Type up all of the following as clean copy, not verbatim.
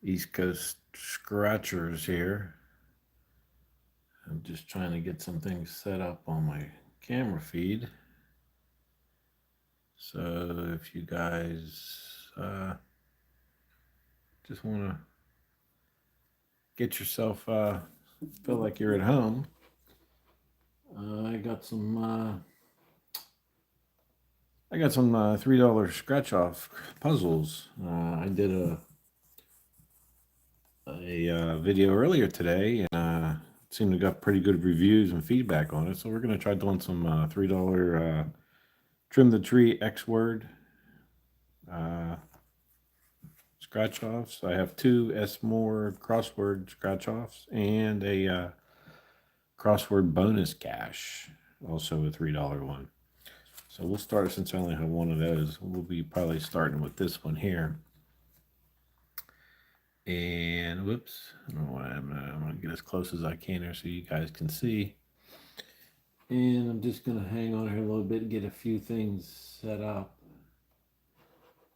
East Coast Scratchers here. I'm just trying to get some things set up on my camera feed. So if you guys just want to get yourself feel like you're at home, I got some $3 scratch off puzzles. I did a video earlier today, and it seemed to got pretty good reviews and feedback on it. So we're gonna try doing some $3 trim the tree X word uh, scratch offs. I have two S More crossword scratch offs and a crossword bonus cash, also a $3 one. So we'll start, since I only have one of those, we'll be probably starting with this one here. And whoops, I don't know what I'm going to get as close as I can here so you guys can see. And I'm just going to hang on here a little bit and get a few things set up,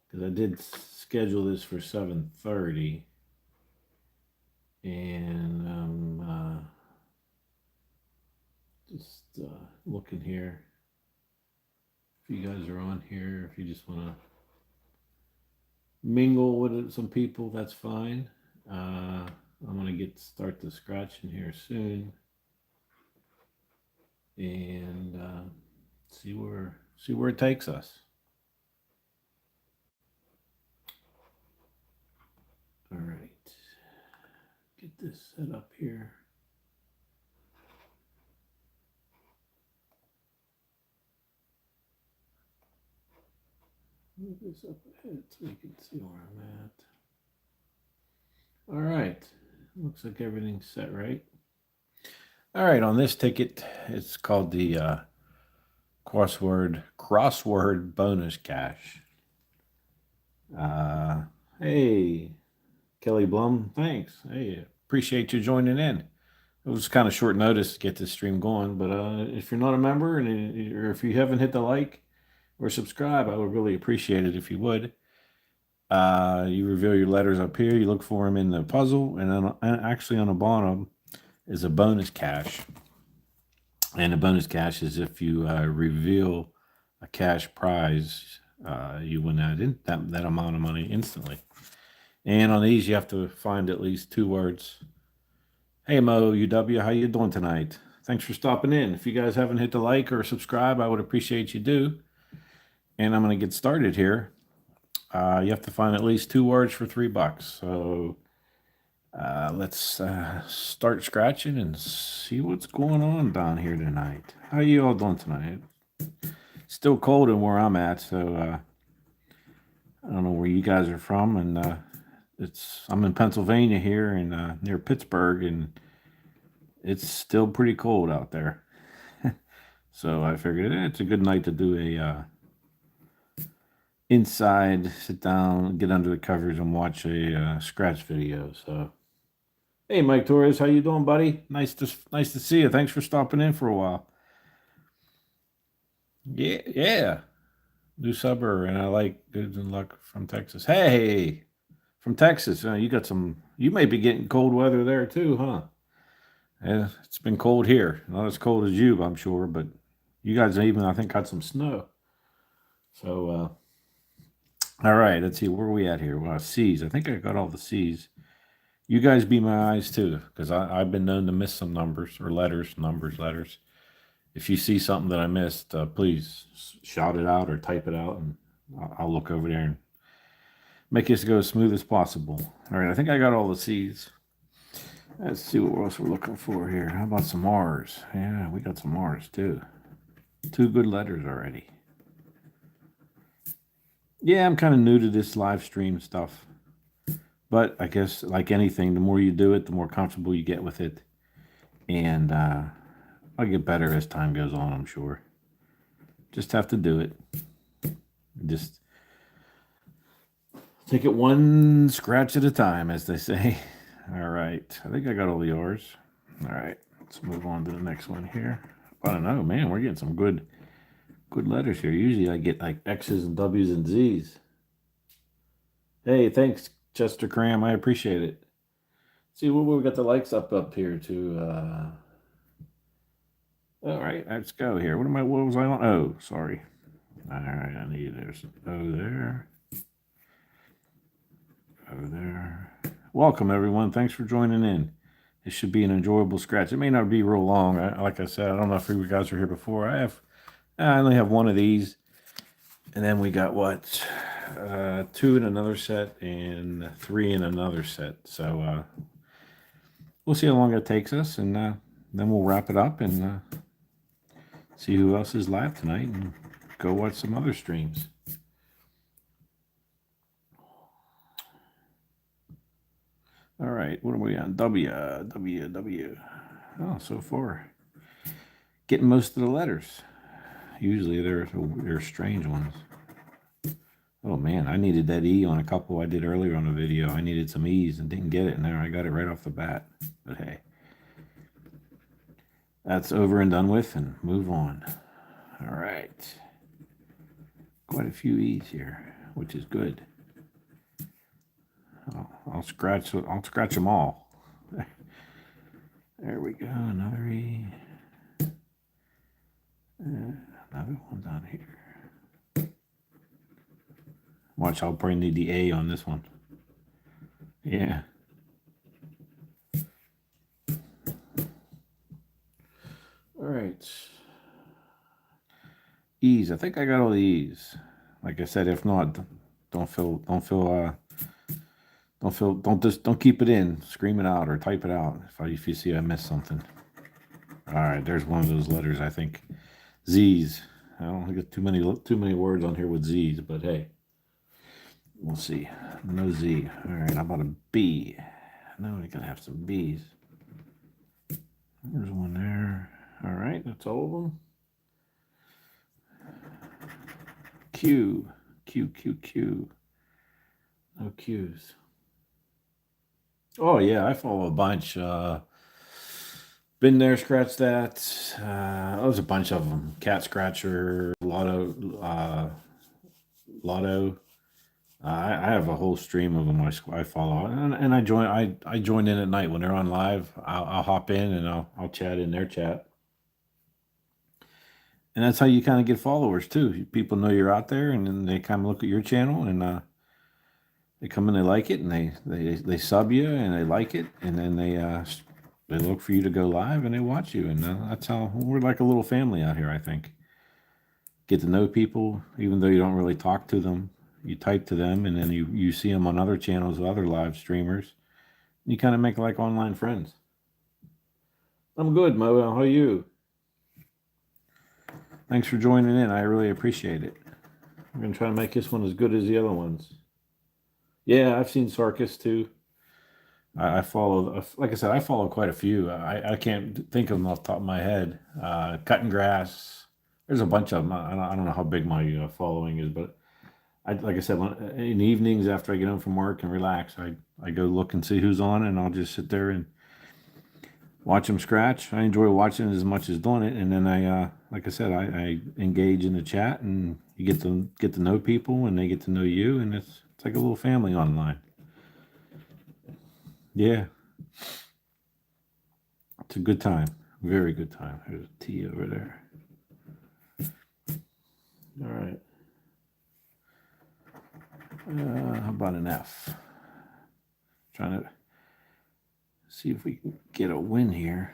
because I did schedule this for 7:30. And just looking here. If you guys are on here, if you just want to mingle with some people, that's fine. I'm gonna start the scratching here soon, and see where it takes us. All right, get this set up here. Move this up ahead so you can see where I'm at. All right, looks like everything's set right. All right, on this ticket, it's called the crossword bonus cash. Hey, Kelly Blum, thanks. Hey, appreciate you joining in. It was kind of short notice to get this stream going, but if you're not a member, or if you haven't hit the like or subscribe, I would really appreciate it if you would. You reveal your letters up here. You look for them in the puzzle, and then actually on the bottom is a bonus cash. And the bonus cash is if you reveal a cash prize, you win that amount of money instantly. And on these, you have to find at least two words. Hey Mo UW, how you doing tonight? Thanks for stopping in. If you guys haven't hit the like or subscribe, I would appreciate you do. And I'm going to get started here. You have to find at least two words for $3. So let's start scratching and see what's going on down here tonight. How you all doing tonight? Still cold in where I'm at, so I don't know where you guys are from, and I'm in Pennsylvania here, and near Pittsburgh, and it's still pretty cold out there. So I figured it's a good night to do a inside, sit down, get under the covers, and watch a scratch video. So, hey, Mike Torres, how you doing, buddy? Nice to see you. Thanks for stopping in for a while. Yeah. New suburb, and I like good luck from Texas. Hey, from Texas, you got some. You may be getting cold weather there too, huh? Yeah, it's been cold here. Not as cold as you, I'm sure, but you guys even, I think, got some snow. So, all right, let's see, where are we at here? Well, C's. I think I got all the C's. You guys be my eyes too, because I've been known to miss some numbers or letters. If you see something that I missed, please shout it out or type it out, and I'll look over there and make this go as smooth as possible. All right, I think I got all the C's. Let's see what else we're looking for here. How about some R's? Yeah, we got some R's too. Two good letters already. Yeah, I'm kind of new to this live stream stuff. But I guess, like anything, the more you do it, the more comfortable you get with it. And I'll get better as time goes on, I'm sure. Just have to do it. Just take it one scratch at a time, as they say. All right. I think I got all the R's. All right. Let's move on to the next one here. I don't know, man. We're getting some good letters here. Usually I get like X's and W's and Z's. Hey, thanks, Chester Cram. I appreciate it. See, we got the likes up here too. All right, let's go here. What was I on? Oh, sorry. All right, I need there's O there. O there. Welcome everyone. Thanks for joining in. It should be an enjoyable scratch. It may not be real long. Like I said, I don't know if you guys were here before. I only have one of these, and then we got what, 2 in another set and 3 in another set. So we'll see how long it takes us, and then we'll wrap it up and see who else is live tonight and go watch some other streams. All right, what are we on? W. Oh, so far, getting most of the letters. Usually they're strange ones. Oh man, I needed that E on a couple I did earlier on the video. I needed some E's and didn't get it, and there I got it right off the bat. But hey, that's over and done with, and move on. All right, quite a few E's here, which is good. I'll scratch them all. There we go, another E. Another one down here. Watch, I'll probably need the A on this one. Yeah. All right. E's. I think I got all the E's. Like I said, if not, don't keep it in. Scream it out or type it out if you see I missed something. All right, there's one of those letters. I think Z's. I don't think it's too many words on here with Z's, but hey, we'll see. No Z. All right, how about a B? Now we gotta have some B's. There's one there. All right, that's all of them. Q. No Q's. Oh yeah, I follow a bunch. Been there, scratched that. There's a bunch of them. Cat Scratcher, Lotto. I have a whole stream of them I follow, and I join in at night when they're on live. I'll hop in and I'll chat in their chat, and that's how you kind of get followers too. People know you're out there, and then they kind of look at your channel and they come in, they like it, and they sub you and they like it, and then they look for you to go live and they watch you, and that's how we're like a little family out here. I think get to know people, even though you don't really talk to them. You type to them, and then you see them on other channels, other live streamers. You kind of make like online friends. I'm good, Mo. How are you? Thanks for joining in. I really appreciate it. I'm going to try to make this one as good as the other ones. Yeah, I've seen Sarkis too. I follow, like I said, I follow quite a few. I can't think of them off the top of my head. Cutting Grass. There's a bunch of them. I don't know how big my following is, but like I said, in the evenings after I get home from work and relax, I go look and see who's on, and I'll just sit there and watch them scratch. I enjoy watching it as much as doing it, and then like I said, I engage in the chat, and you get to know people, and they get to know you, and it's like a little family online. Yeah, it's a good time, very good time. There's a T over there. All right. How about an F? Trying to see if we can get a win here.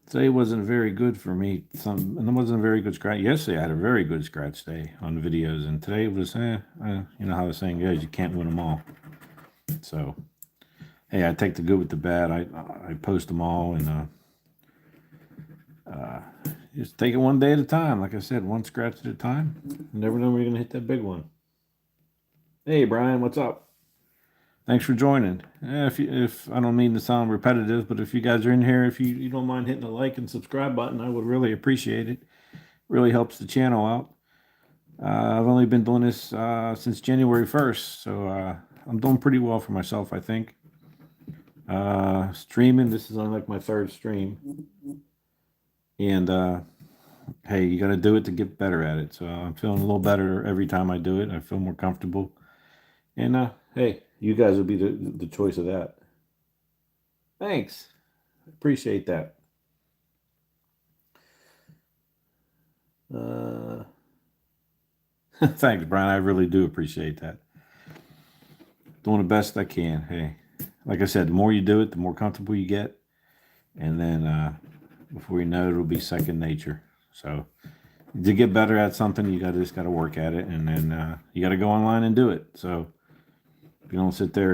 Today wasn't very good for me. And it wasn't a very good scratch. Yesterday I had a very good scratch day on videos, and today was, you know how the saying goes, you can't win them all. So, hey, I take the good with the bad. I post them all, and just take it one day at a time. Like I said, one scratch at a time. You never know when you're gonna hit that big one. Hey, Brian, what's up? Thanks for joining. If I don't mean to sound repetitive, but if you guys are in here, if you don't mind hitting the like and subscribe button, I would really appreciate it. Really helps the channel out. I've only been doing this since January 1st, so I'm doing pretty well for myself, I think. Streaming, this is on like my third stream. And hey, you got to do it to get better at it. So I'm feeling a little better every time I do it. I feel more comfortable. And hey, you guys would be the choice of that. Thanks. Appreciate that. Uh, thanks, Brian. I really do appreciate that. Doing the best I can. Hey, like I said, the more you do it, the more comfortable you get. And then before you know it, it'll be second nature. So to get better at something, you just got to work at it. And then you got to go online and do it. So if you sit there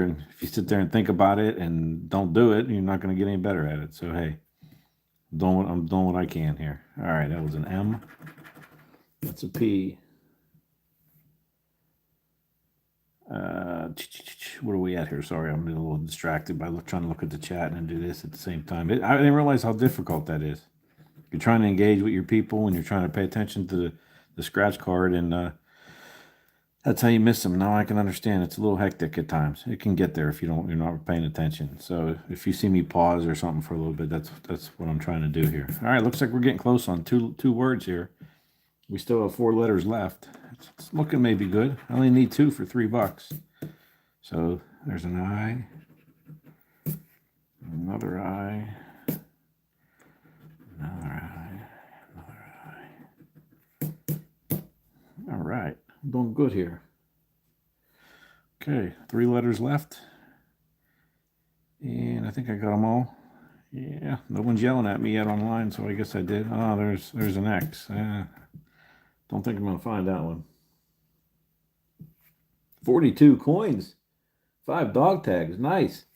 and think about it and don't do it, you're not going to get any better at it. So, hey, I'm doing what I can here. All right, that was an M. That's a P. What are we at here? Sorry, I'm a little distracted by trying to look at the chat and do this at the same time. I didn't realize how difficult that is. You're trying to engage with your people and you're trying to pay attention to the scratch card, and that's how you miss them. Now I can understand it's a little hectic at times. It can get there if you're not paying attention. So if you see me pause or something for a little bit, that's what I'm trying to do here. All right, looks like we're getting close on two words here. We still have 4 letters left. It's looking maybe good. I only need 2 for $3. So there's an I, another I, another I, another I. All right, I'm doing good here. Okay, 3 letters left. And I think I got them all. Yeah, no one's yelling at me yet online, so I guess I did. Oh, there's an X. Don't think I'm going to find that one. 42 coins. 5 dog tags. Nice.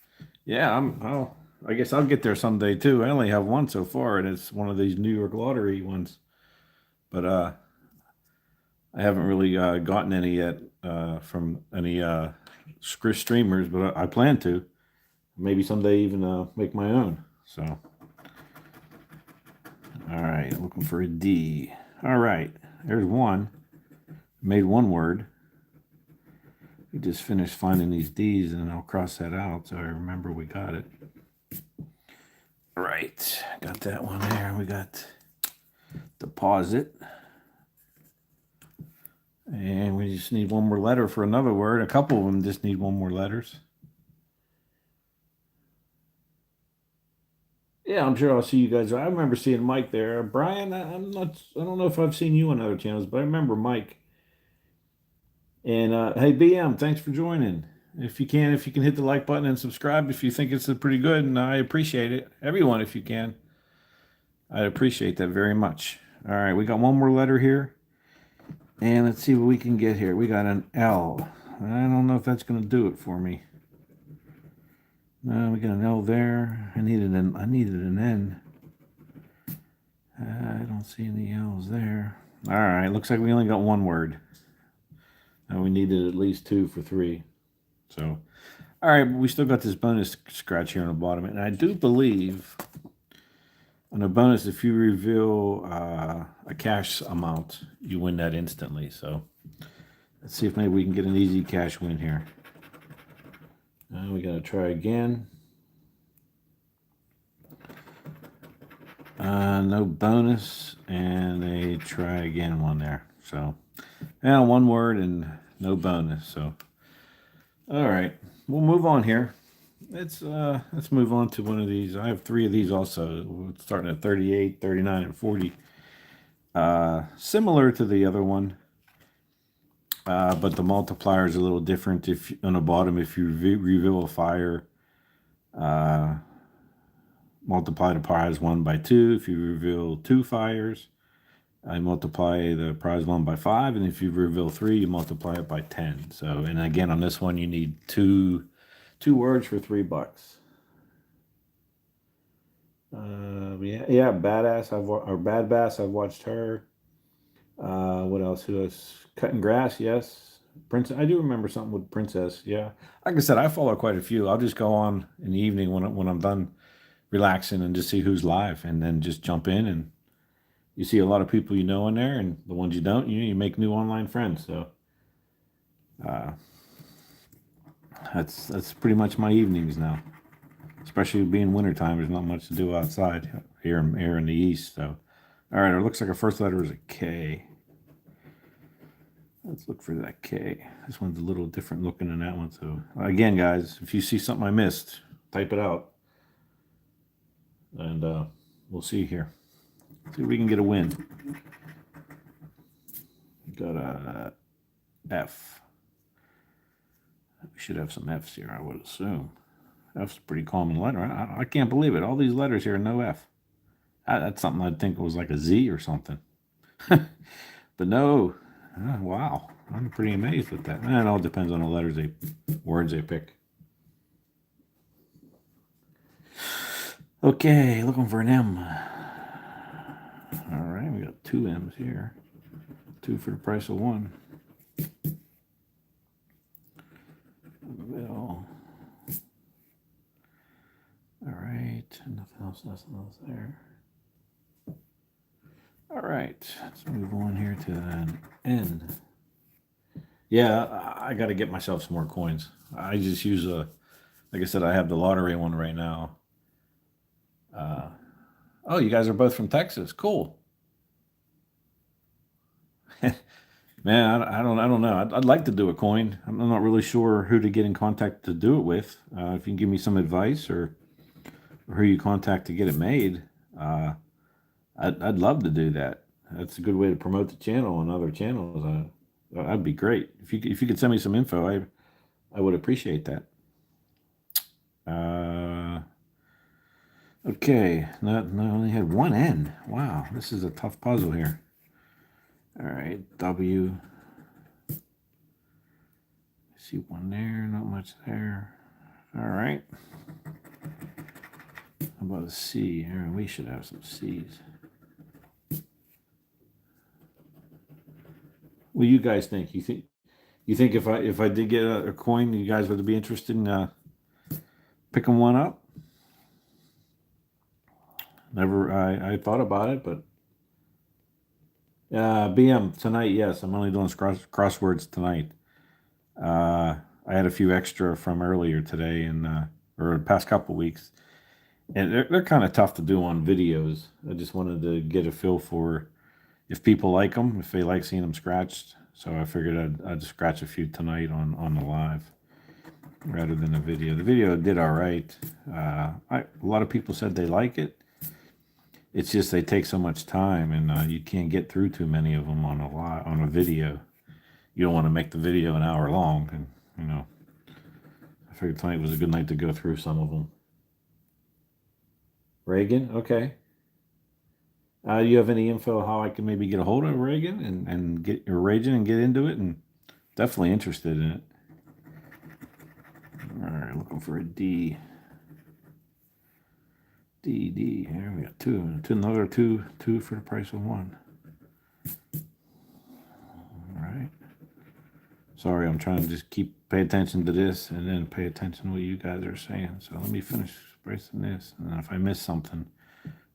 Yeah, I guess I'll get there someday too. I only have 1 so far, and it's one of these New York lottery ones. But I haven't really gotten any yet from any streamers, but I plan to. Maybe someday even make my own. So, all right, looking for a D. All right, there's 1. Made 1 word. We just finished finding these D's, and I'll cross that out so I remember we got it. All right, got that one there. We got deposit. And we just need 1 more letter for another word. A couple of them just need 1 more letters. Yeah, I'm sure I'll see you guys. I remember seeing Mike there. Brian, I don't know if I've seen you on other channels, but I remember Mike. And hey, BM, thanks for joining. If you can hit the like button and subscribe if you think it's pretty good, and I appreciate it. Everyone, if you can. I appreciate that very much. All right, we got 1 more letter here. And let's see what we can get here. We got an L. I don't know if that's going to do it for me. No, we got an L there. I needed an N. I don't see any L's there. All right, looks like we only got 1 word. And we needed at least 2 for 3. So, all right, but we still got this bonus scratch here on the bottom. And I do believe on a bonus, if you reveal a cash amount, you win that instantly. So let's see if maybe we can get an easy cash win here. We got to try again. No bonus, and a try again one there. So, yeah, 1 word and no bonus. So, all right, we'll move on here. Let's move on to one of these. I have 3 of these also, starting at 38, 39, and 40. Similar to the other one, but the multiplier is a little different. If on the bottom, if you reveal a fire, multiply the prize 1 by 2. If you reveal 2 fires, I multiply the prize 1 by 5, and if you reveal 3, you multiply it by 10. So, and again, on this one, you need two words for $3. Yeah, badass. Bad Bass. I've watched her. What else? Who else? Cutting Grass. Yes. Princess. I do remember something with Princess. Yeah. Like I said, I follow quite a few. I'll just go on in the evening when I'm done relaxing and just see who's live, and then just jump in, and you see a lot of people you know in there, and the ones you don't, you make new online friends. So that's pretty much my evenings now. Especially being wintertime, there's not much to do outside here in the east. So, all right, it looks like our first letter is a K. Let's look for that K. This one's a little different looking than that one. So again, guys, if you see something I missed, type it out. And we'll see here. See if we can get a win. Got a F. We should have some F's here, I would assume. F's a pretty common letter. I can't believe it. All these letters here, no F. That's something I'd think was like a Z or something. But no. Wow. I'm pretty amazed with that. And it all depends on the letters words they pick. Okay, looking for an M. All right, we got 2 M's here. 2 for the price of 1. Bill. All right, nothing else there. All right, let's move on here to an N. Yeah, I got to get myself some more coins. I just use like I said, I have the lottery one right now. Oh, you guys are both from Texas. Cool. Man, I don't know. I'd like to do a coin. I'm not really sure who to get in contact to do it with. If you can give me some advice or who you contact to get it made, I'd love to do that. That's a good way to promote the channel on other channels. That'd be great. If you could send me some info, I would appreciate that. Okay, no, I only had 1 N. Wow, this is a tough puzzle here. All right, W. See 1 there, not much there. All right. How about a C? Here, we should have some C's. What do you guys think? You think if I did get a coin, you guys would be interested in picking one up? Never, I thought about it, but BM tonight. Yes, I'm only doing crosswords tonight. I had a few extra from earlier today or the past couple weeks, and they're kind of tough to do on videos. I just wanted to get a feel for if people like them, if they like seeing them scratched. So I figured I'd scratch a few tonight on the live rather than the video. The video did all right. A lot of people said they like it. It's just they take so much time, and you can't get through too many of them on a video. You don't want to make the video an hour long, and I figured tonight was a good night to go through some of them. Reagan, okay. You have any info how I can maybe get a hold of Reagan and get your Reagan and get into it? And definitely interested in it. All right, looking for a D. D. Here we got 2. Another 2 for the price of 1. All right. Sorry, I'm trying to just pay attention to this and then pay attention to what you guys are saying. So let me finish pricing this, and if I miss something,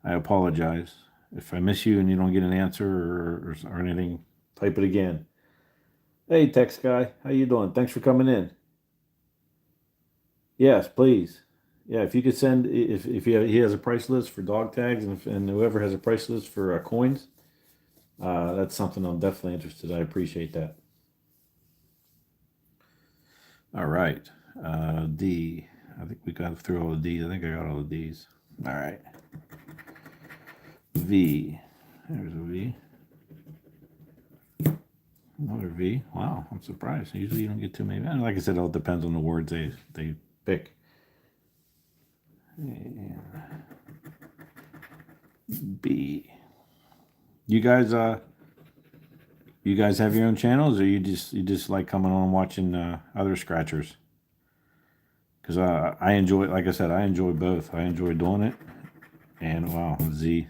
I apologize. If I miss you and you don't get an answer or anything, type it again. Hey, text guy, how you doing? Thanks for coming in. Yes, please. Yeah, if you could send, if he has a price list for dog tags, and whoever has a price list for coins, that's something I'm definitely interested in. I appreciate that. All right, D. I think we got through all the D's. I think I got all the D's. All right. V. There's a V. Another V. Wow, I'm surprised. Usually you don't get too many. And like I said, it all depends on the words they pick. And B. You guys have your own channels, or you just like coming on and watching other scratchers? Because I enjoy, like I said, I enjoy both. I enjoy doing it, and wow, Z,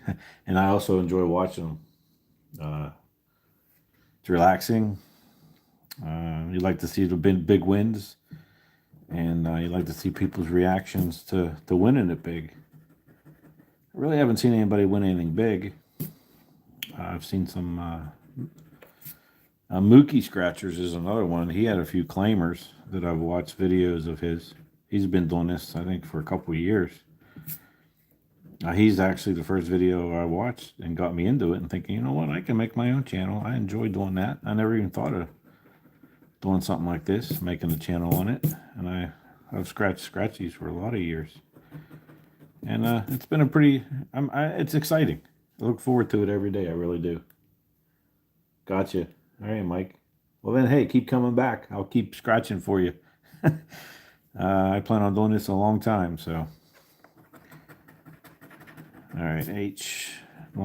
and I also enjoy watching them. It's relaxing. You like to see the big wins, and you like to see people's reactions to winning it big. I really haven't seen anybody win anything big. I've seen some Mookie Scratchers is another one. He had a few claimers that I've watched videos of his. He's been doing this, I think, for a couple of years. He's actually the first video I watched and got me into it and thinking, you know what, I can make my own channel. I enjoy doing that. I never even thought of doing something like this, making a channel on it. And I've scratched these for a lot of years. And it's been a pretty, it's exciting. I look forward to it every day. I really do. Gotcha. All right, Mike. Well, then, hey, keep coming back. I'll keep scratching for you. I plan on doing this a long time, so. All right, H. As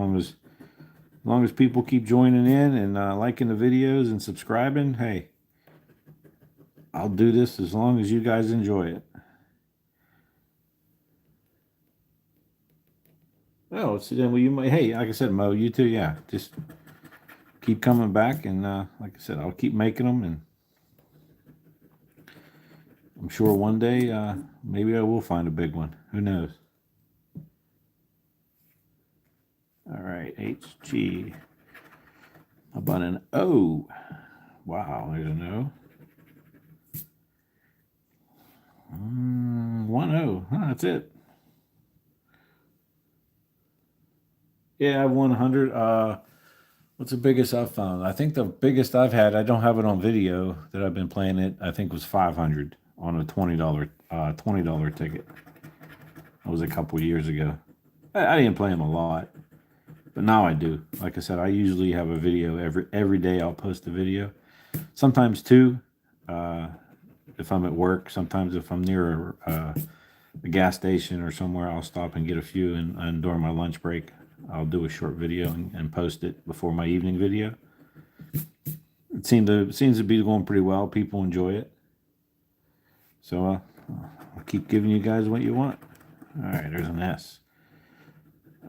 long as people keep joining in and liking the videos and subscribing, hey, I'll do this as long as you guys enjoy it. Oh, so then you might. Hey, like I said, Mo, you too. Yeah, just keep coming back, and like I said, I'll keep making them, and I'm sure one day maybe I will find a big one. Who knows? All right, HG. How about an O? Wow, there's an O. 1 O. Huh, that's it. Yeah, I have 100. What's the biggest I've found? I think the biggest I've had, I don't have it on video that I've been playing it, I think was 500 on a $20 ticket. That was a couple years ago. I didn't play them a lot, but now I do. Like I said, I usually have a video every day. I'll post a video, sometimes two, if I'm at work. Sometimes if I'm near a gas station or somewhere, I'll stop and get a few, and during my lunch break, I'll do a short video and post it before my evening video. It seems to be going pretty well. People enjoy it, so I'll keep giving you guys what you want. All right, there's an S.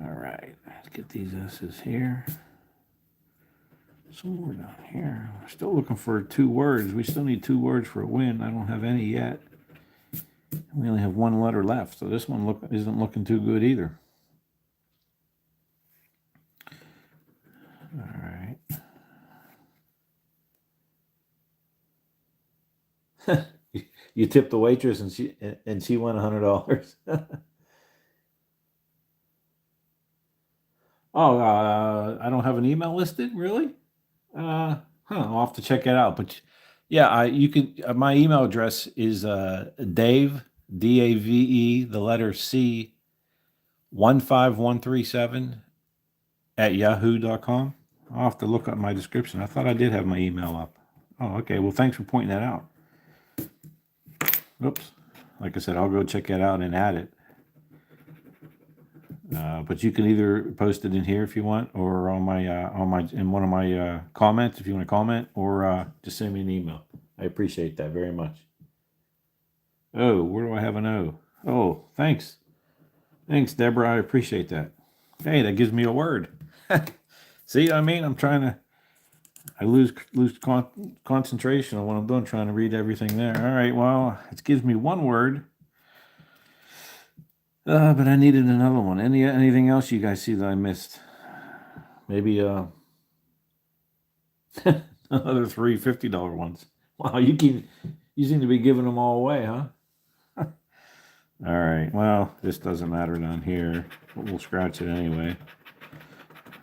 All right, let's get these S's here. Somewhere down here. We're still looking for 2 words. We still need 2 words for a win. I don't have any yet. We only have 1 letter left, so this one isn't looking too good either. All right. You tipped the waitress and she won $100. Oh, I don't have an email listed, really? I'll have to check it out. But yeah, you can. My email address is Dave, Dave, the letter C, 15137 at yahoo.com. I'll have to look up my description. I thought I did have my email up. Oh, okay. Well, thanks for pointing that out. Oops. Like I said, I'll go check that out and add it. But you can either post it in here if you want, or on my in one of my comments if you want to comment, or just send me an email. I appreciate that very much. Oh, where do I have an O? Oh, thanks, Deborah. I appreciate that. Hey, that gives me a word. See, I mean, I lose concentration on what I'm doing, trying to read everything there. All right, well, it gives me 1 word. But I needed another one. Anything else you guys see that I missed? Maybe another 3 $50 ones. Wow, you seem to be giving them all away, huh? All right. Well, this doesn't matter down here, but we'll scratch it anyway.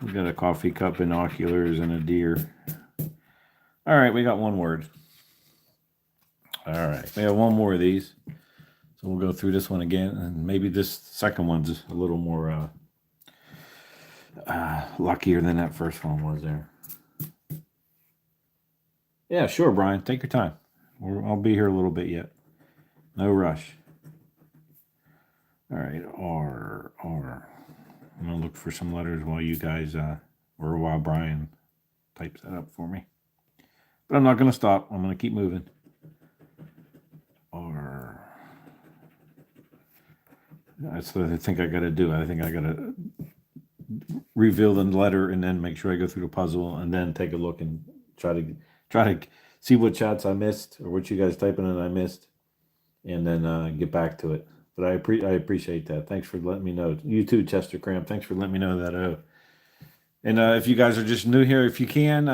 We got a coffee cup, binoculars, and a deer. All right, we got 1 word. All right, we have 1 more of these. So we'll go through this one again, and maybe this second one's a little more luckier than that first one was there. Yeah, sure, Brian. Take your time. I'll be here a little bit yet. No rush. All right, R. I'm going to look for some letters while you guys, or while Brian types that up for me. But I'm not going to stop. I'm going to keep moving. R. That's what I think I got to do. I think I got to reveal the letter and then make sure I go through the puzzle and then take a look and try to see what chats I missed or what you guys typing in I missed, and then get back to it. But I appreciate that. Thanks for letting me know. You too, Chester Cramp. Thanks for letting me know that. And if you guys are just new here, if you can,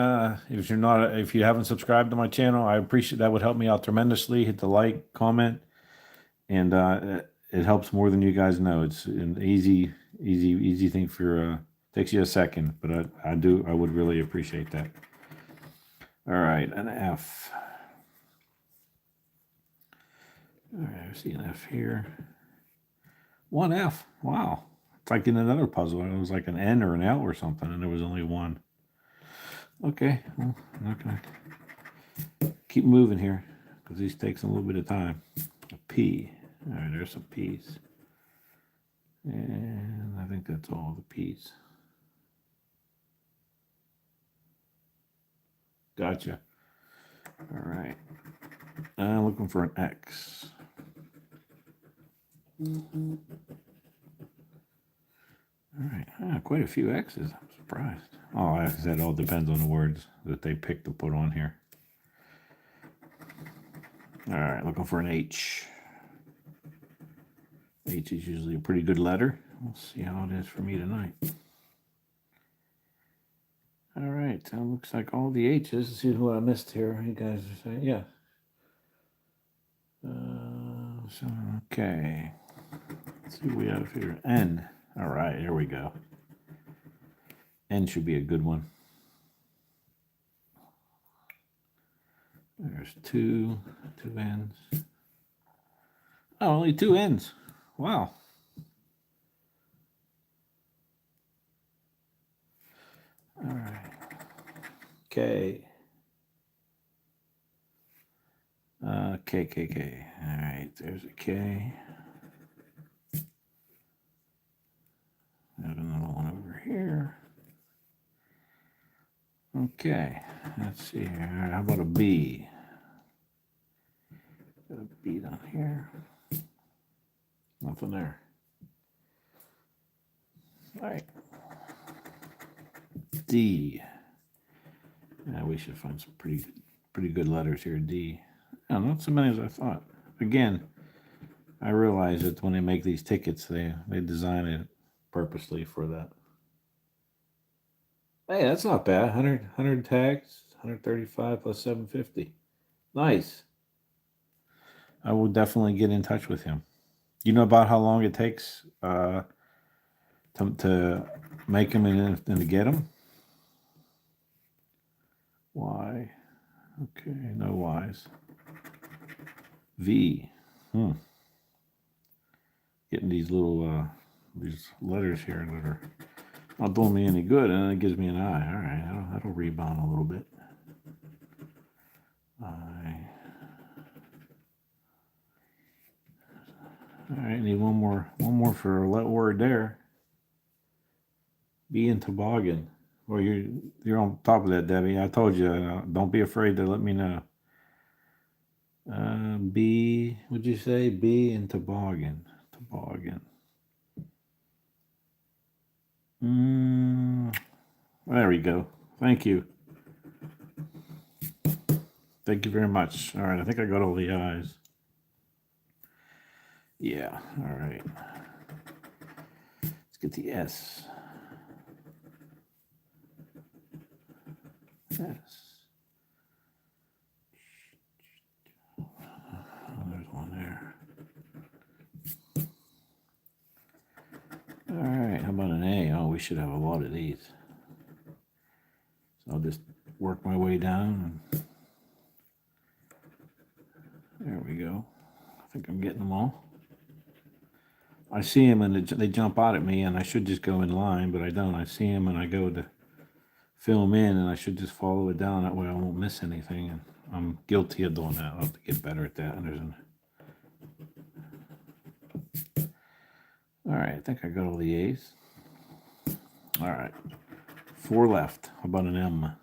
if you haven't subscribed to my channel, I appreciate that. Would help me out tremendously. Hit the like, comment, and it helps more than you guys know. It's an easy thing for takes you a second, but I would really appreciate that. All right, an F. All right, I see an F here. One F. Wow. It's like in another puzzle. It was like an N or an L or something, and there was only one. Okay. Well, I'm not going to keep moving here because these takes a little bit of time. A P. All right, there's some P's. And I think that's all the P's. Gotcha. All right. I'm looking for an X. All right. Quite a few X's. I'm surprised. Oh, I guess that all depends on the words that they pick to put on here. All right. Looking for an H. H is usually a pretty good letter. We'll see how it is for me tonight. All right. Looks like all the H's. Let's see what I missed here. You guys are saying, yeah. Okay. Let's see what we have here. N. All right, here we go. N should be a good one. There's two N's. Oh, only two N's. Wow. All right. K. K. All right, there's a K. There's another one over here. Okay, let's see here. All right, how about a B? Got a B down here. Nothing there. All right. D. Yeah, we should find some pretty good letters here. D. Oh, not so many as I thought. Again, I realize that when they make these tickets, they design it purposely for that. Hey, that's not bad. 100 tags, 135 plus 750. Nice. I will definitely get in touch with him. You know about how long it takes to make them and to get them? Y. Okay, no Y's. V. Getting these little these letters here that are not doing me any good, and it gives me an I. All right, that'll rebound a little bit. I. All right, need one more for a word there. B in toboggan. Well, you're on top of that, Debbie. I told you, don't be afraid to let me know. B, would you say B in toboggan? Toboggan. There we go. Thank you. Thank you very much. All right, I think I got all the I's. Yeah, all right. Let's get the S. S. Oh, there's one there. All right, how about an A? Oh, we should have a lot of these. So I'll just work my way down. There we go. I think I'm getting them all. I see them and they jump out at me, and I should just go in line, but I don't. I see them and I go to fill them in, and I should just follow it down. That way I won't miss anything. And I'm guilty of doing that. I'll have to get better at that. All right, I think I got all the A's. All right, 4 left. How about an M?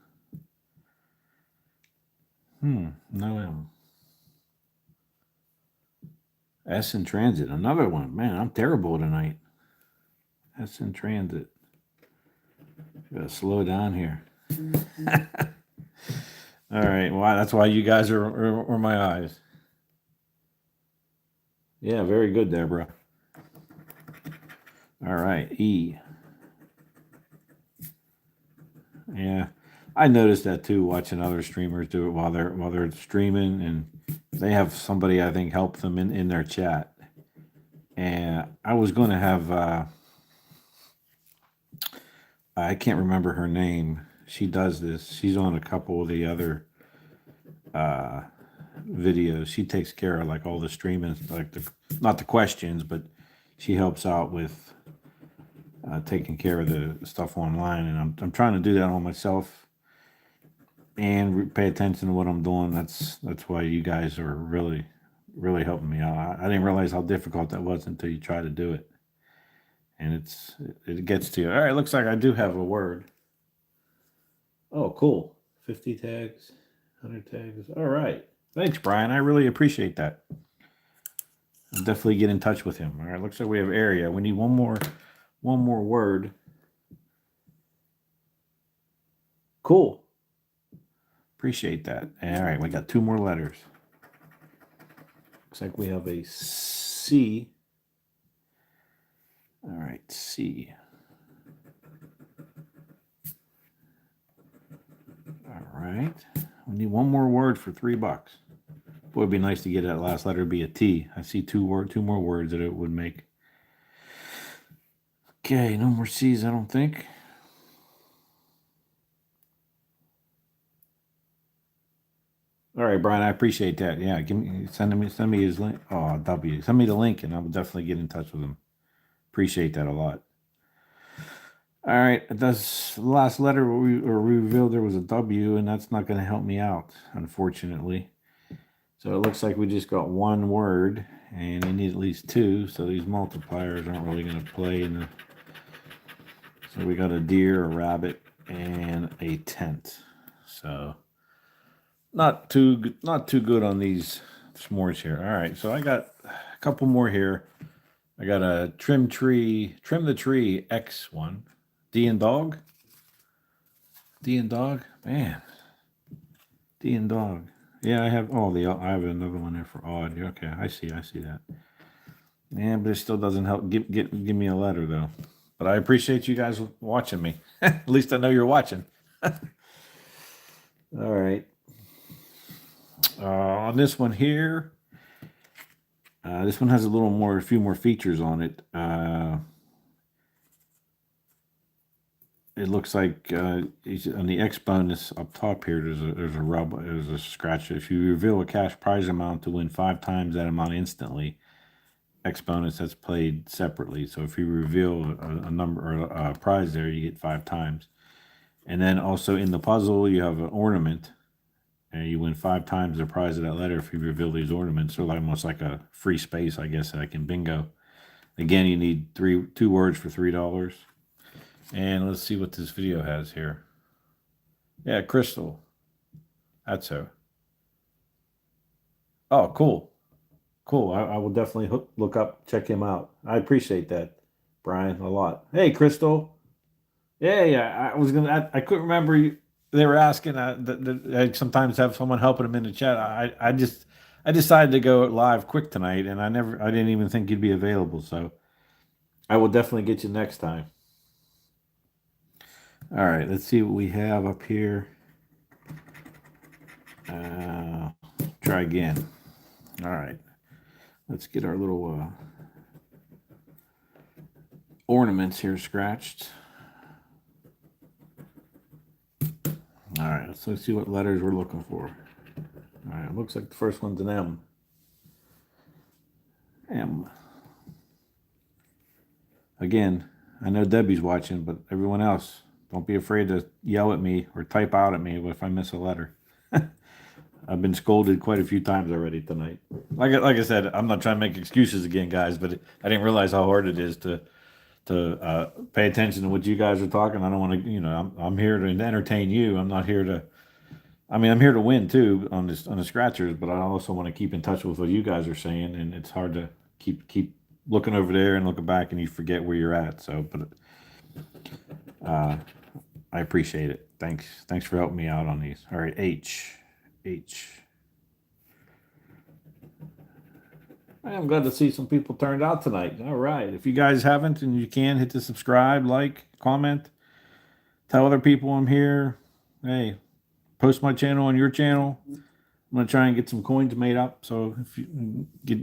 No M. S in transit. Another one. Man, I'm terrible tonight. S in transit. Gotta slow down here. All right. Well, that's why you guys are my eyes. Yeah, very good, Deborah. All right. E. Yeah, I noticed that too, watching other streamers do it while they're streaming, and they have somebody I think help them in their chat. And I was going to have I can't remember her name. She does this. She's on a couple of the other videos. She takes care of like all the streaming, like not the questions, but she helps out with taking care of the stuff online. And I'm trying to do that on myself and pay attention to what I'm doing. That's why you guys are really helping me out. I didn't realize how difficult that was until you try to do it, and it gets to you. All right, looks like I do have a word. Oh, cool. 50 tags, 100 tags. All right. Thanks, Brian. I really appreciate that. I'll definitely get in touch with him. All right, looks like we have area. We need one more word. Cool. Appreciate that. All right, we got 2 more letters. Looks like we have a C. All right, C. All right. We need one more word for $3. Boy, it'd be nice to get that last letter be a T. I see 2 more words that it would make. Okay, no more C's, I don't think. All right, Brian, I appreciate that. Yeah, send me his link. Oh, W. Send me the link, and I'll definitely get in touch with him. Appreciate that a lot. All right, that's the last letter we revealed there was a W, and that's not going to help me out, unfortunately. So it looks like we just got 1 word, and we need at least 2. So these multipliers aren't really going to play in the. So we got a deer, a rabbit, and a tent. So not too good on these s'mores here. All right, so I got a couple more here. I got a trim the tree X1. D and dog. Man. D and dog. Yeah, I have I have another one there for odd. Okay, I see that. Yeah, but it still doesn't help give me a letter though. But I appreciate you guys watching me. At least I know you're watching. All right. On this one here, this one has a few more features on it. It looks like on the X bonus up top here, there's a scratch. If you reveal a cash prize amount to win 5 times that amount instantly, X bonus that's played separately. So if you reveal a number or a prize there, you get 5 times. And then also in the puzzle, you have an ornament, and you win 5 times the prize of that letter if you reveal these ornaments. So almost like a free space, I guess, that I can bingo. Again, you need 2 words for $3. And let's see what this video has here. Yeah, Crystal. That's her. Oh, cool. Cool. I will definitely check him out. I appreciate that, Brian, a lot. Hey, Crystal. Yeah. I couldn't remember you. They were asking I sometimes have someone helping them in the chat. I decided to go live quick tonight, and I didn't even think you'd be available. So I will definitely get you next time. All right, let's see what we have up here. Try again. All right, let's get our little ornaments here scratched. All right, let's see what letters we're looking for. All right, looks like the first one's an M. M. Again, I know Debbie's watching, but everyone else, don't be afraid to yell at me or type out at me if I miss a letter. I've been scolded quite a few times already tonight. Like I said, I'm not trying to make excuses again, guys, but I didn't realize how hard it is to pay attention to what you guys are talking. I don't want to, I'm here to entertain you. I'm not here to. I'm here to win too on the scratchers, but I also want to keep in touch with what you guys are saying, and it's hard to keep looking over there and looking back, and you forget where you're at. So, but I appreciate it. Thanks for helping me out on these. All right, H. I'm glad to see some people turned out tonight. All right, if you guys haven't and you can, hit the subscribe, like, comment, tell other people I'm here. Hey, post my channel on your channel. I'm gonna try and get some coins made up. So if you get,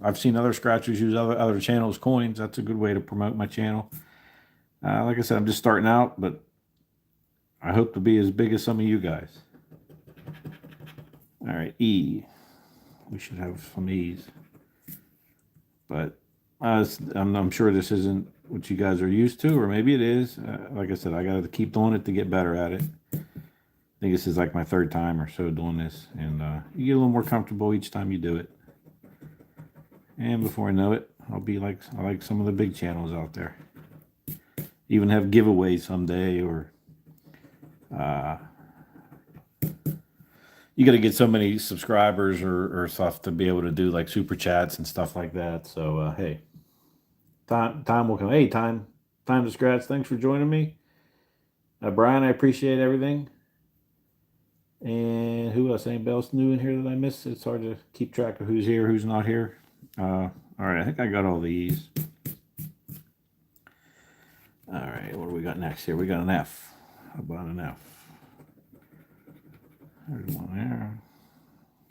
I've seen other scratchers use other channels' coins. That's a good way to promote my channel. Like I said, I'm just starting out, but I hope to be as big as some of you guys. All right, E. We should have some E's. But I'm sure this isn't what you guys are used to, or maybe it is. Like I said, I got to keep doing it to get better at it. I think this is like my third time or so doing this, and you get a little more comfortable each time you do it. And before I know it, I'll be like some of the big channels out there. Even have giveaways someday, or you got to get so many subscribers or stuff to be able to do like super chats and stuff like that. So hey, time will come. Hey, time to scratch. Thanks for joining me, Brian. I appreciate everything. And who else? Anybody else new in here that I missed? It's hard to keep track of who's here, who's not here. All right, I think I got all these. All right, what do we got next here? We got an F. How about an F? There's one there.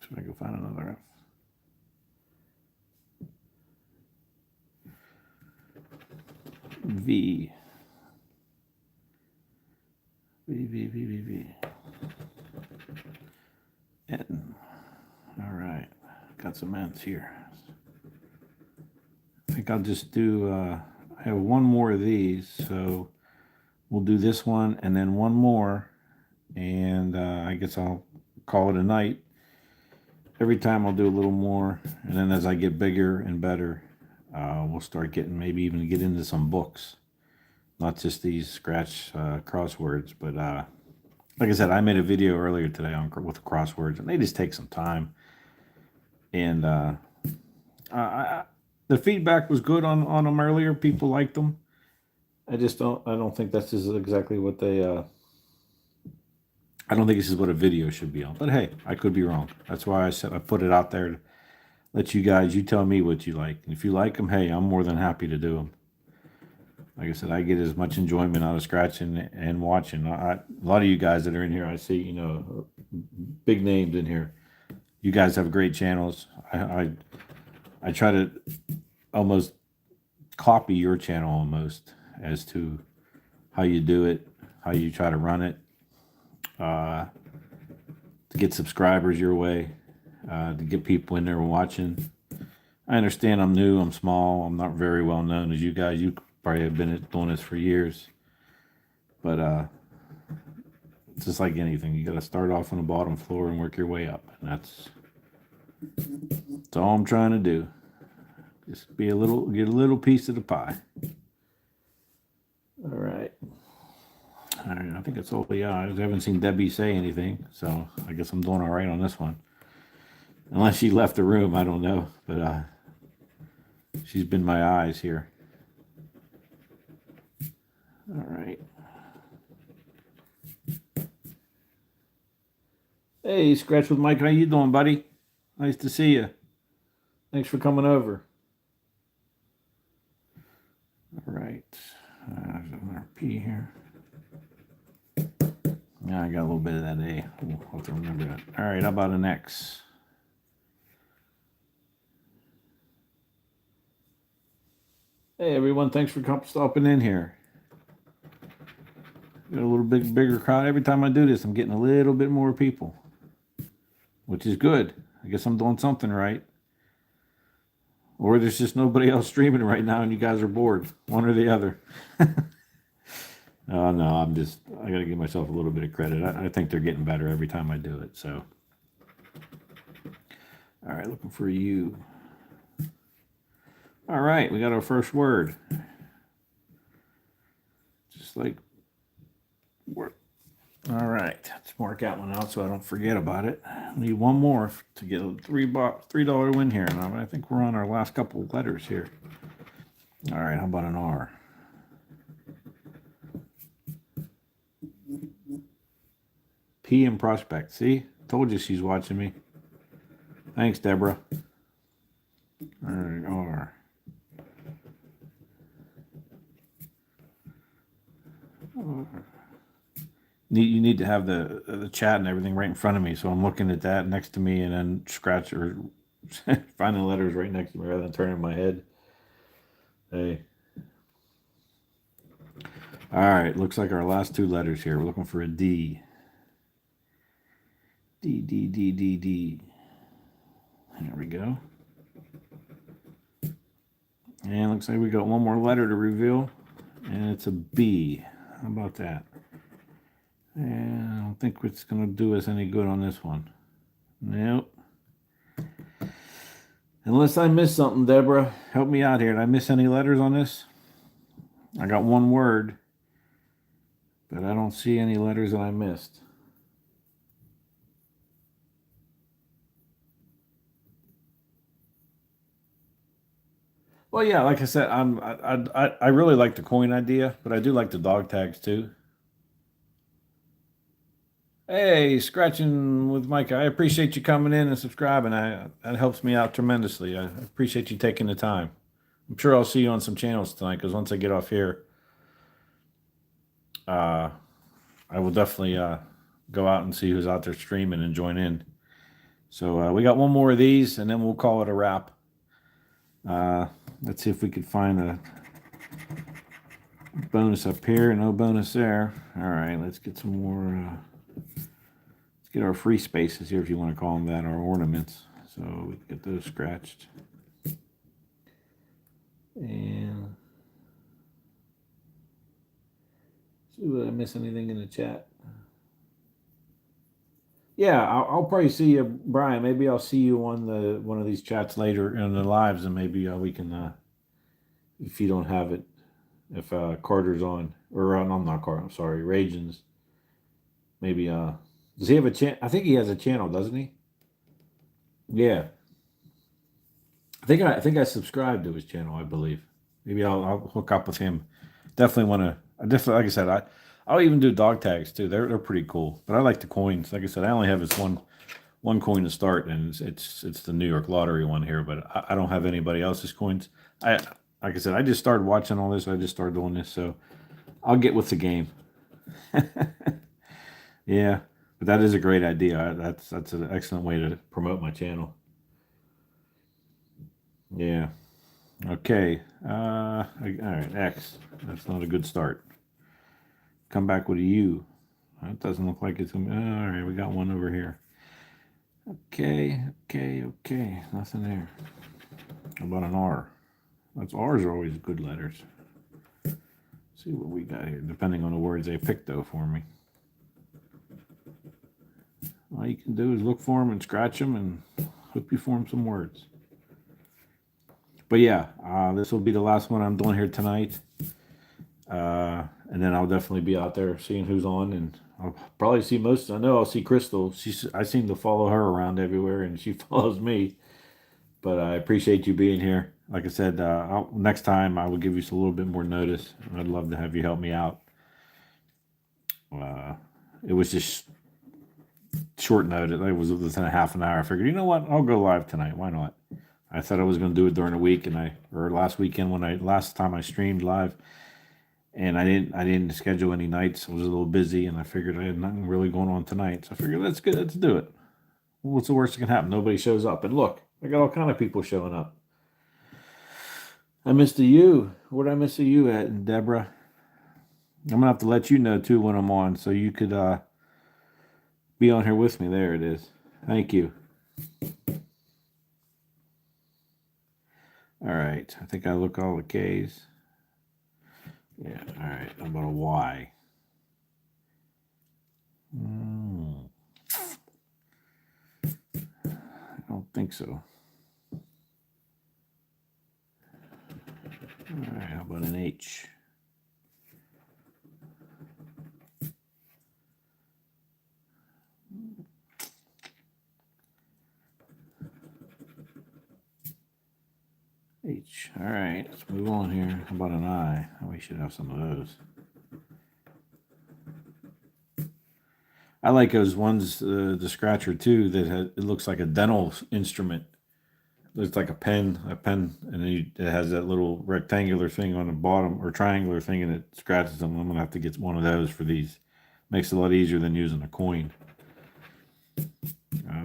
See if I can find another F. V. V. N. All right, got some N's here. I think I'll just do, I have one more of these, so we'll do this one and then one more, and I guess I'll call it a night. Every time I'll do a little more, and then as I get bigger and better, we'll start maybe even get into some books, not just these scratch crosswords. But like I said, I made a video earlier today with crosswords, and they just take some time. And the feedback was good on them earlier. People liked them. I don't think this is exactly what they. I don't think this is what a video should be on. But hey, I could be wrong. That's why I said I put it out there to let you guys. You tell me what you like. And if you like them, hey, I'm more than happy to do them. Like I said, I get as much enjoyment out of scratching and watching. A lot of you guys that are in here, I see, big names in here. You guys have great channels. I try to almost copy your channel almost as to how you do it, how you try to run it, to get subscribers your way, to get people in there watching. I understand I'm new, I'm small, I'm not very well known as you guys. You probably have been doing this for years. But it's just like anything. You got to start off on the bottom floor and work your way up. And that's all I'm trying to do. Just get a little piece of the pie. All right. I think that's all the eyes. I haven't seen Debbie say anything, so I guess I'm doing all right on this one. Unless she left the room, I don't know. But she's been my eyes here. All right. Hey, Scratch with Mike. How you doing, buddy? Nice to see you. Thanks for coming over. All right. There's another P here. Yeah, I got a little bit of that A. I'll have to remember that. All right, how about an X? Hey, everyone. Thanks for stopping in here. Got a little bit bigger crowd. Every time I do this, I'm getting a little bit more people, which is good. I guess I'm doing something right. Or there's just nobody else streaming right now and you guys are bored. One or the other. Oh, no, I got to give myself a little bit of credit. I think they're getting better every time I do it, so. All right, looking for you. All right, we got our first word. Just like, word. All right, let's mark that one out so I don't forget about it. I need one more to get a $3 win here. And I think we're on our last couple of letters here. All right, how about an R? P in Prospect. See? Told you she's watching me. Thanks, Deborah. All right, R. You need to have the chat and everything right in front of me, so I'm looking at that next to me and then scratch or finding letters right next to me rather than turning my head. Hey. All right, looks like our last two letters here. We're looking for a D. D. There we go. And looks like we got one more letter to reveal, and it's a B. How about that? And I don't think it's going to do us any good on this one. Nope. Unless I missed something, Deborah. Help me out here. Did I miss any letters on this? I got one word, but I don't see any letters that I missed. Well, yeah, like I said, I really like the coin idea, but I do like the dog tags too. Hey, scratching with Micah. I appreciate you coming in and subscribing. That helps me out tremendously. I appreciate you taking the time. I'm sure I'll see you on some channels tonight because once I get off here, uh, I will definitely go out and see who's out there streaming and join in. So we got one more of these, and then we'll call it a wrap. Let's see if we could find a bonus up here. No bonus there. All right, let's get some more. Let's get our free spaces here, if you want to call them that, our ornaments. So we can get those scratched. And see if I miss anything in the chat. Yeah, I'll probably see you, Brian. Maybe I'll see you on one of these chats later in the lives, and maybe we can, if you don't have it, if Carter's on, or I'm not Carter. I'm sorry, Ragens. Maybe does he have a channel? I think he has a channel, doesn't he? Yeah, I think I subscribed to his channel. I believe. Maybe I'll hook up with him. Definitely want to. I definitely, like I said, I'll even do dog tags too. They're pretty cool. But I like the coins. Like I said, I only have this one coin to start, and it's the New York Lottery one here. But I don't have anybody else's coins. Like I said, I just started watching all this. I just started doing this, so I'll get with the game. Yeah, but that is a great idea. That's an excellent way to promote my channel. Yeah. Okay. All right. X. That's not a good start. Come back with a U. That doesn't look like it's gonna. All right. We got one over here. Okay. Okay. Nothing there. How about an R? That's R's are always good letters. Let's see what we got here. Depending on the words they picked though for me. All you can do is look for them and scratch them and hope you form some words. But yeah, this will be the last one I'm doing here tonight. And then I'll definitely be out there seeing who's on, and I'll probably see most. I know I'll see Crystal. I seem to follow her around everywhere, and she follows me. But I appreciate you being here. Like I said, next time I will give you a little bit more notice. I'd love to have you help me out. It was just short notice. It was within a half an hour. I figured, you know what? I'll go live tonight. Why not? I thought I was going to do it during the week, or last weekend last time I streamed live, and I didn't schedule any nights. I was a little busy, and I figured I had nothing really going on tonight. So I figured let's do it. What's the worst that can happen? Nobody shows up, and look, I got all kind of people showing up. I missed a U. Where'd I miss a U at, Deborah? I'm gonna have to let you know too when I'm on, so you could be on here with me. There it is. Thank you. All right. I think I look all the K's. Yeah. All right. How about a Y? I don't think so. All right. How about an H? H. All right, let's move on here. How about an I? We should have some of those. I like those ones, the scratcher too, that it looks like a dental instrument. It looks like a pen, and then it has that little rectangular thing on the bottom, or triangular thing, and it scratches them. I'm gonna have to get one of those for these. Makes it a lot easier than using a coin.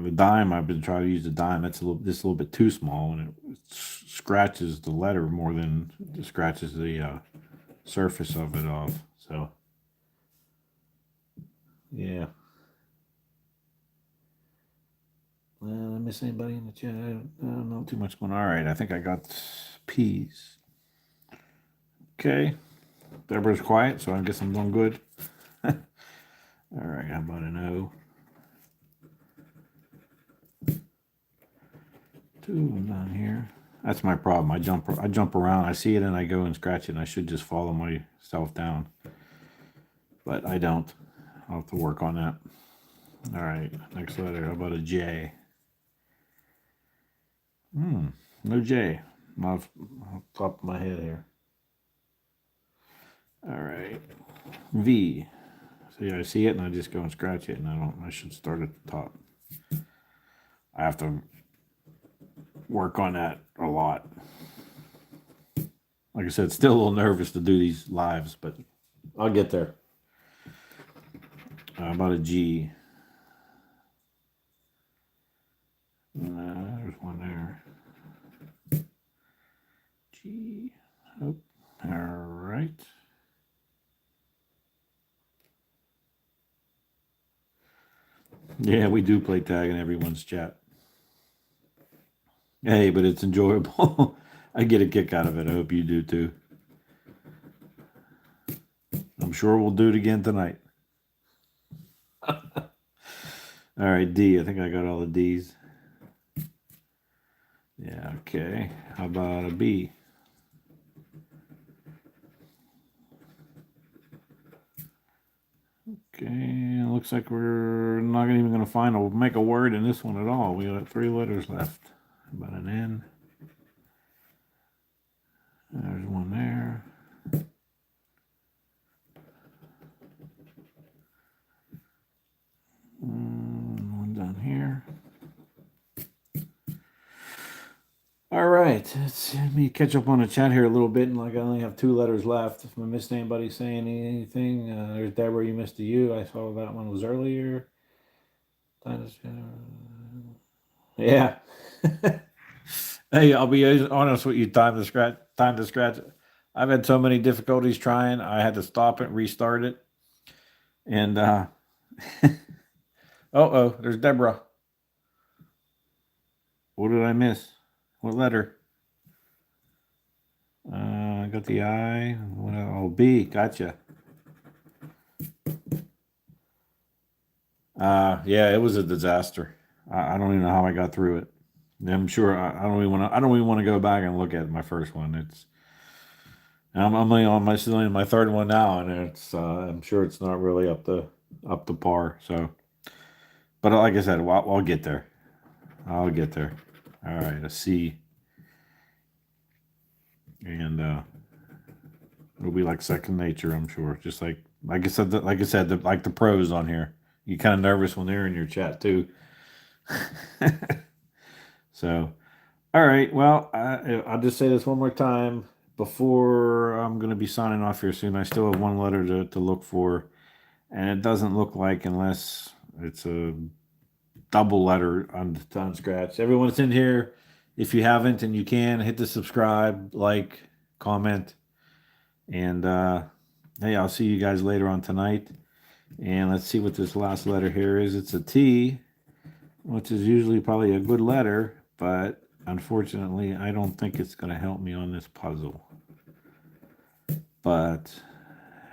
The dime, I've been trying to use the dime. That's a little bit too small, and it scratches the letter more than it scratches the surface of it off. So, yeah. I miss anybody in the chat? I don't know too much going on. All right, I think I got P's. Okay. Deborah's quiet, so I guess I'm doing good. All right, how about an O? 2 down here. That's my problem. I jump around. I see it and I go and scratch it, and I should just follow myself down. But I don't. I'll have to work on that. All right, next letter. How about a J? No J. Off top of my head here. All right. V. See, I see it and I just go and scratch it, and I should start at the top. I have to work on that a lot. Like I said, still a little nervous to do these lives, but I'll get there. How about a G? There's one there. G. Oh, all right. Yeah, we do play tag in everyone's chat. Hey, but it's enjoyable. I get a kick out of it. I hope you do too. I'm sure we'll do it again tonight. All right, D. I think I got all the D's. Yeah, okay. How about a B? Okay, looks like we're not even going to make a word in this one at all. We got 3 letters left. How about an N? There's one there. One down here. All right, let me catch up on the chat here a little bit, and like I only have 2 letters left. If I missed anybody saying anything, there's Deborah. You missed a U. I saw that one was earlier. Yeah. Hey, I'll be honest with you. Time to scratch. I've had so many difficulties trying. I had to stop it, restart it, and oh, there's Deborah. What did I miss? What letter? I got the I. Oh, B. Gotcha. Yeah, it was a disaster. I don't even know how I got through it. I'm sure I don't even want to go back and look at my first one. I'm only on my third one now, and I'm sure it's not really up to par. So, but like I said, I'll get there. I'll get there. All right, a C, and it'll be like second nature, I'm sure. Just like I said, like the pros on here. You kind of nervous when they're in your chat too. So, all right. Well, I'll just say this one more time before I'm going to be signing off here soon. I still have 1 letter to look for, and it doesn't look like, unless it's a double letter on scratch. Everyone that's in here, if you haven't and you can, hit the subscribe, like, comment, and hey, I'll see you guys later on tonight. And let's see what this last letter here is. It's a T, which is usually probably a good letter, but unfortunately, I don't think it's going to help me on this puzzle. But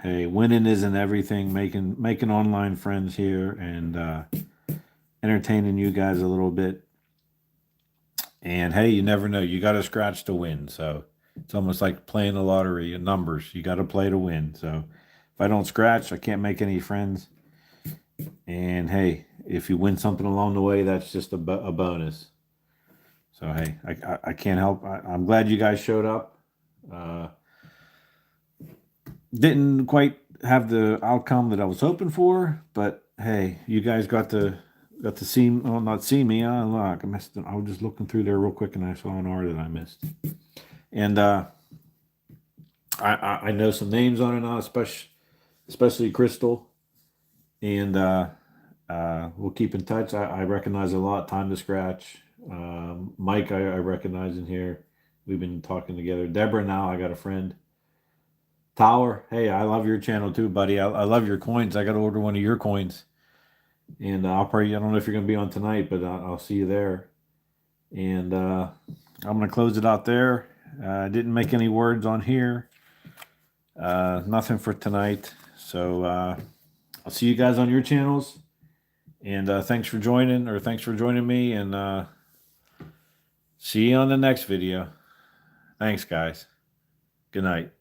hey, winning isn't everything. Making online friends here, and entertaining you guys a little bit. And hey, you never know. You got to scratch to win. So it's almost like playing the lottery in numbers. You got to play to win. So if I don't scratch, I can't make any friends. And hey, if you win something along the way, that's just a bonus. So hey, I can't help. I'm glad you guys showed up. Didn't quite have the outcome that I was hoping for, but hey, you guys got to see, well, not see me. Look, I missed it. I was just looking through there real quick, and I saw an R that I missed. And I know some names on it now, especially Crystal. And we'll keep in touch. I recognize a lot. Time to scratch. Mike, I recognize in here. We've been talking together. Deborah, now I got a friend. Tower, hey, I love your channel too, buddy. I love your coins. I got to order one of your coins. And I'll probably, I don't know if you're going to be on tonight, but I'll see you there. And I'm going to close it out there. I didn't make any words on here. Nothing for tonight. So I'll see you guys on your channels. And thanks for joining me. And see you on the next video. Thanks, guys. Good night.